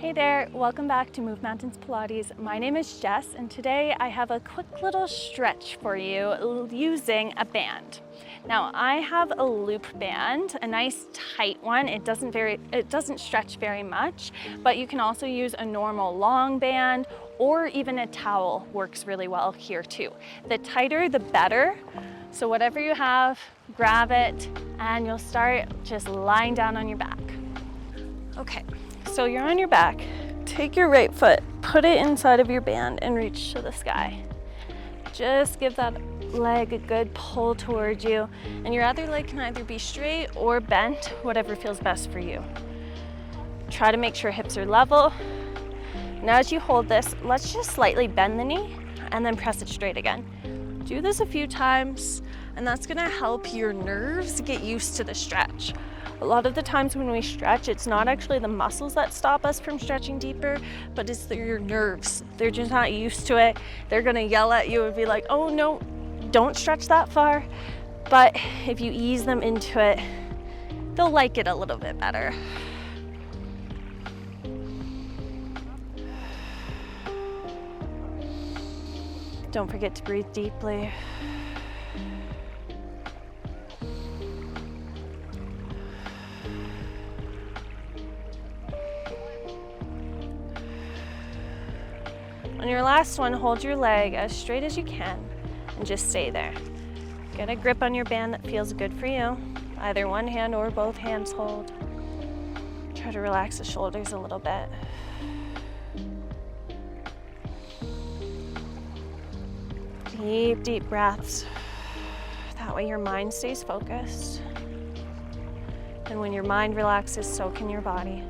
Hey there, welcome back to Move Mountains Pilates. My name is Jess and today I have a quick little stretch for you using a band. Now I have a loop band, a nice tight one. It doesn't stretch very much, but you can also use a normal long band or even a towel works really well here too. The tighter the better. So whatever you have, grab it and you'll start just lying down on your back. Okay. So you're on your back, take your right foot, put it inside of your band and reach to the sky. Just give that leg a good pull towards you, and your other leg can either be straight or bent, whatever feels best for you. Try to make sure hips are level. Now as you hold this, let's just slightly bend the knee and then press it straight again. Do this a few times, and that's gonna help your nerves get used to the stretch. A lot of the times when we stretch, it's not actually the muscles that stop us from stretching deeper, but it's your nerves. They're just not used to it. They're gonna yell at you and be like, oh no, don't stretch that far. But if you ease them into it, they'll like it a little bit better. Don't forget to breathe deeply. On your last one, hold your leg as straight as you can and just stay there. Get a grip on your band that feels good for you. Either one hand or both hands hold. Try to relax the shoulders a little bit. Deep, deep breaths. That way your mind stays focused. And when your mind relaxes, so can your body.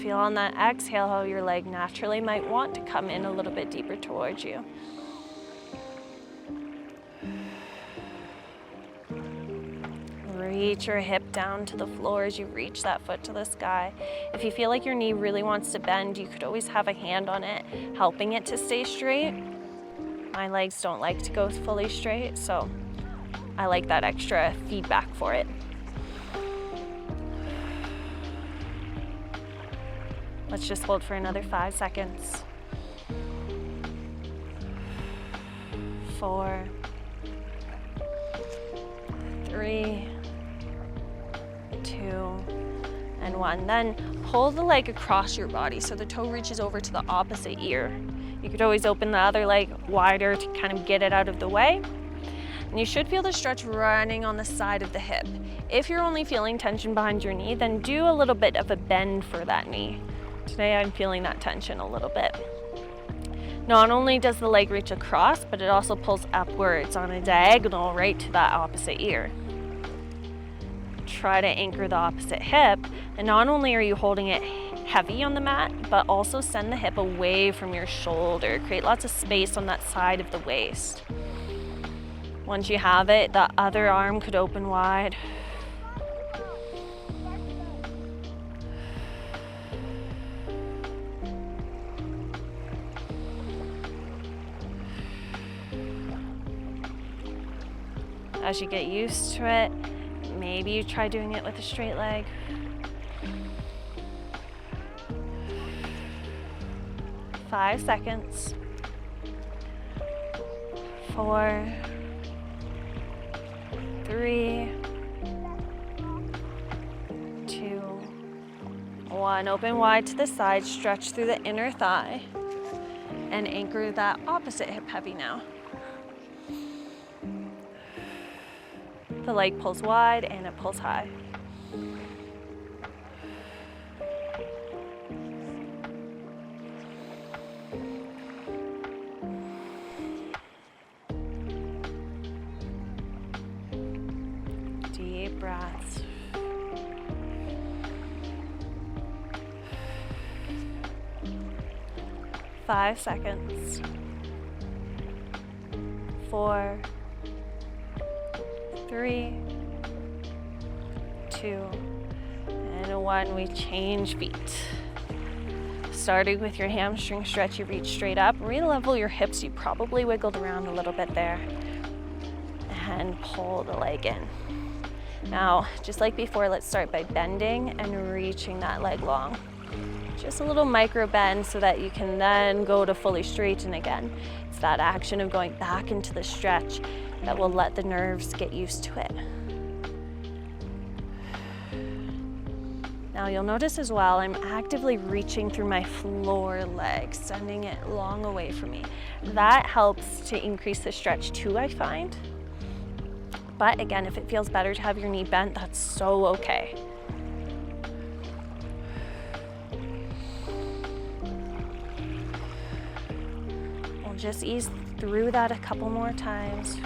Feel on that exhale how your leg naturally might want to come in a little bit deeper towards you. Reach your hip down to the floor as you reach that foot to the sky. If you feel like your knee really wants to bend, you could always have a hand on it, helping it to stay straight. My legs don't like to go fully straight, so I like that extra feedback for it. Let's just hold for another 5 seconds. 4, 3, 2, and 1. Then pull the leg across your body so the toe reaches over to the opposite ear. You could always open the other leg wider to kind of get it out of the way. And you should feel the stretch running on the side of the hip. If you're only feeling tension behind your knee, then do a little bit of a bend for that knee. Today I'm feeling that tension a little bit. Not only does the leg reach across, but it also pulls upwards on a diagonal right to that opposite ear. Try to anchor the opposite hip, and not only are you holding it heavy on the mat, but also send the hip away from your shoulder. Create lots of space on that side of the waist. Once you have it, the other arm could open wide. As you get used to it, maybe you try doing it with a straight leg. Five seconds. 4, 3, 2, 1. Open wide to the side, stretch through the inner thigh, and anchor that opposite hip heavy now. The leg pulls wide and it pulls high. Deep breaths. Five seconds. 4, 3, 2, and 1. We change feet. Starting with your hamstring stretch, you reach straight up. Re-level your hips. You probably wiggled around a little bit there. And pull the leg in. Now, just like before, let's start by bending and reaching that leg long. Just a little micro bend so that you can then go to fully straighten again. It's that action of going back into the stretch that will let the nerves get used to it. Now you'll notice as well, I'm actively reaching through my floor leg, sending it long away from me. That helps to increase the stretch too, I find. But again, if it feels better to have your knee bent, that's so okay. We'll just ease through that a couple more times.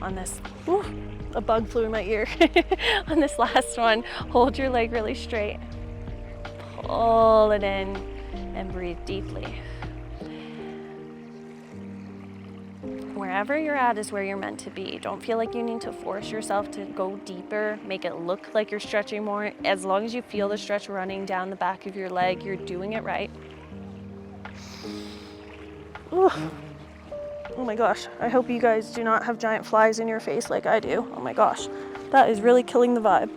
On this, ooh, a bug flew in my ear. On this last one, hold your leg really straight. Pull it in and breathe deeply. Wherever you're at is where you're meant to be. Don't feel like you need to force yourself to go deeper, make it look like you're stretching more. As long as you feel the stretch running down the back of your leg, you're doing it right. Ooh. Oh my gosh, I hope you guys do not have giant flies in your face like I do. Oh my gosh, that is really killing the vibe.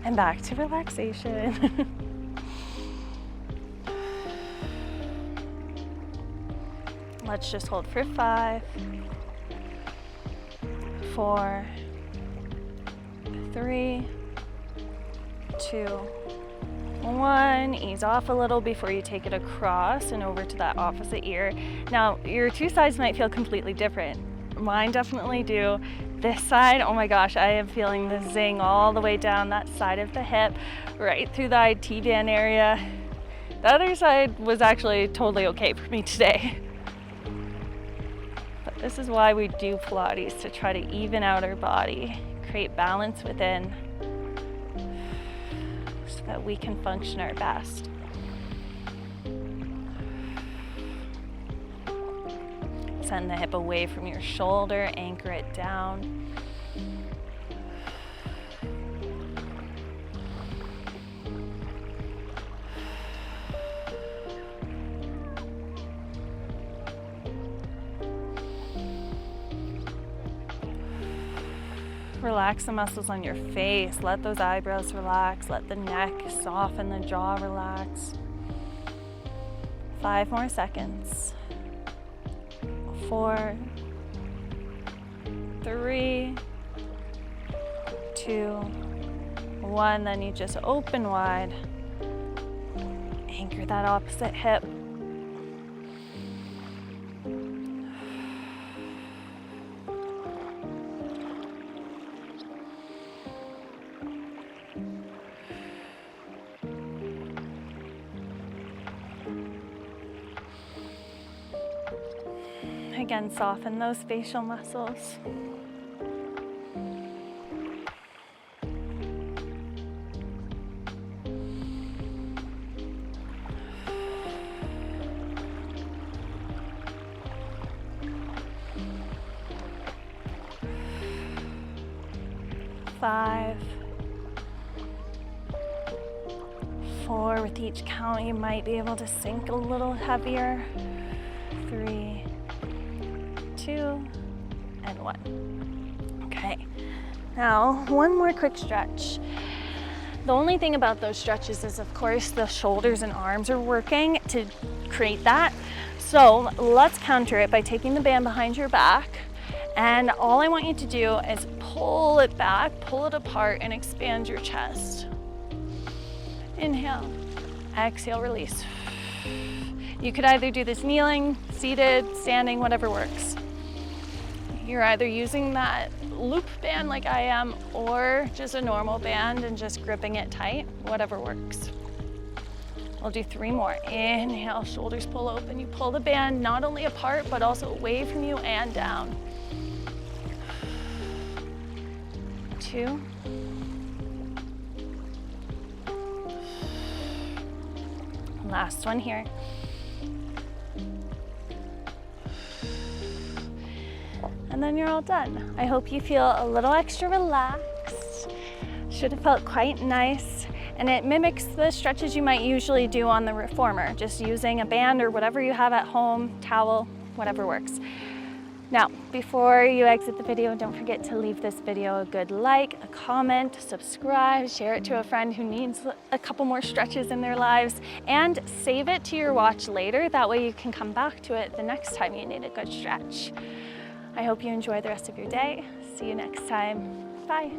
And back to relaxation. Let's just hold for 5, 4, 3, 2, 1. Ease off a little before you take it across and over to that opposite ear. Now, your two sides might feel completely different. Mine definitely do. This side, oh my gosh, I am feeling the zing all the way down that side of the hip, right through the IT band area. The other side was actually totally okay for me today. But this is why we do Pilates, to try to even out our body, create balance within, so that we can function our best. Send the hip away from your shoulder, anchor it down. Relax the muscles on your face. Let those eyebrows relax. Let the neck soften, the jaw relax. 5 more seconds. 4, 3, 2, 1. Then you just open wide. Anchor that opposite hip. Again, soften those facial muscles. Five, 4. With each count, you might be able to sink a little heavier. 3, 2, and 1. Okay, now one more quick stretch. The only thing about those stretches is, of course, the shoulders and arms are working to create that. So let's counter it by taking the band behind your back, and all I want you to do is pull it back, pull it apart, and expand your chest. Inhale, exhale, release. You could either do this kneeling, seated, standing, whatever works. You're either using that loop band like I am, or just a normal band and just gripping it tight, whatever works. We'll do 3 more. Inhale, shoulders pull open. You pull the band not only apart, but also away from you and down. 2. Last one here. And then you're all done. I hope you feel a little extra relaxed. Should have felt quite nice. and it mimics the stretches you might usually do on the reformer, just using a band or whatever you have at home, towel, whatever works. Now, before you exit the video, don't forget to leave this video a good like, a comment, subscribe, share it to a friend who needs a couple more stretches in their lives, and save it to your watch later. That way you can come back to it the next time you need a good stretch. I hope you enjoy the rest of your day. See you next time. Bye.